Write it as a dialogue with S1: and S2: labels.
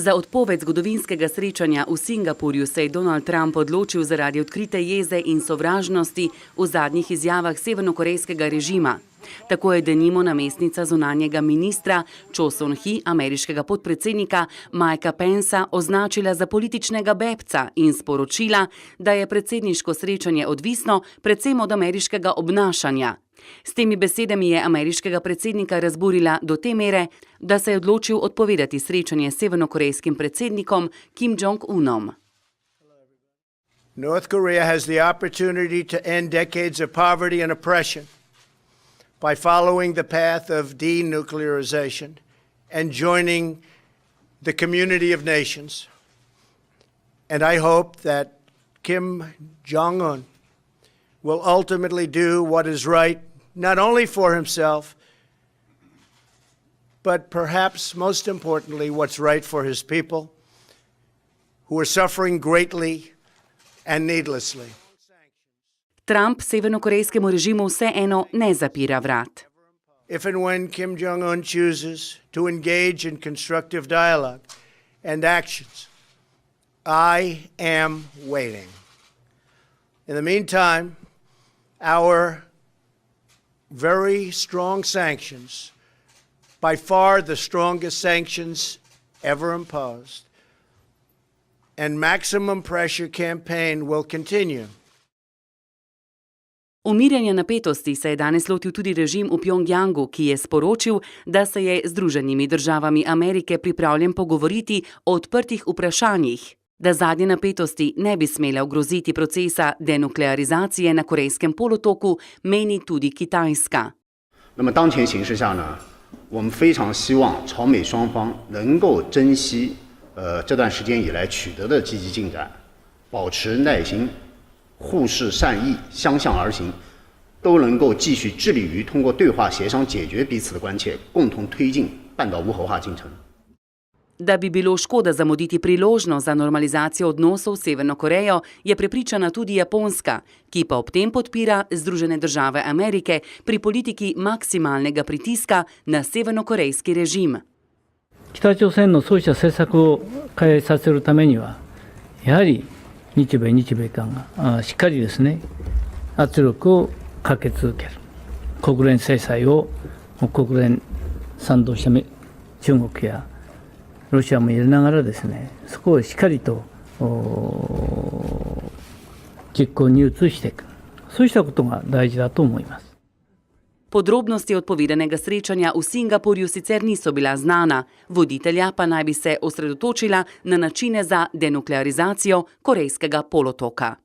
S1: Za odpoved zgodovinskega srečanja v Singapurju se je Donald Trump odločil zaradi odkrite jeze in sovražnosti v zadnjih izjavah severnokorejskega režima. Tako je denimo namestnica zunanjega ministra Cho Son-hui, ameriškega podpredsednika Mikea Pensa, označila za političnega bebca in sporočila, da je predsedniško srečanje odvisno predvsem od ameriškega obnašanja. S temi besedami je ameriškega predsednika razburila do te mere, da se je odločil odpovedati srečanje s severnokorejskim predsednikom Kim Jong-unom.
S2: North Korea has the opportunity to end decades of poverty and oppression by following the path of denuclearization and joining the community of nations. And I hope that Kim Jong-un will ultimately do what is right, not only for himself, but perhaps most importantly, what's right for his people, who are suffering greatly and needlessly.
S1: Trump severnokorejskemu režimu vseeno ne zapira vrat.
S2: If and when Kim Jong-un chooses to engage in constructive dialogue and actions, I am waiting. In the meantime, our very strong sanctions, by far the strongest sanctions ever imposed, and maximum pressure campaign will continue.
S1: Umirjanja napetosti se je danes lotil tudi režim v Pjongjangu, ki je sporočil, da se je z Združenimi državami Amerike pripravljen pogovoriti o odprtih vprašanjih, da zadnje napetosti ne bi smele ogroziti procesa denuklearizacije na Korejskem polotoku, meni tudi Kitajska.
S3: 那么当前形势下呢，我们非常希望朝美双方能够珍惜这段时间以来取得的积极进展，保持耐心，互视善意，相向而行，都能够继续致力于通过对话协商解决彼此的关切，共同推进半岛无核化进程。
S1: Da bi bilo škoda zamuditi priložnost za normalizacijo odnosov s Severno Korejo, je prepričana tudi Japonska, ki pa ob tem podpira Združene države Amerike pri politiki maksimalnega pritiska na severnokorejski režim.
S4: 北朝鮮のそうした政策を開発させるためには、やはり日米韓がしっかりですね、圧力をかけ続ける。国連制裁を国連賛同した中国やロシアも入れながらですね、そこをしっかりと実行に移していく。そうしたことが大事だと思います。
S1: Podrobnosti odpovedanega srečanja v Singapurju sicer niso bila znana, voditelja pa naj bi se osredotočila na načine za denuklearizacijo Korejskega polotoka.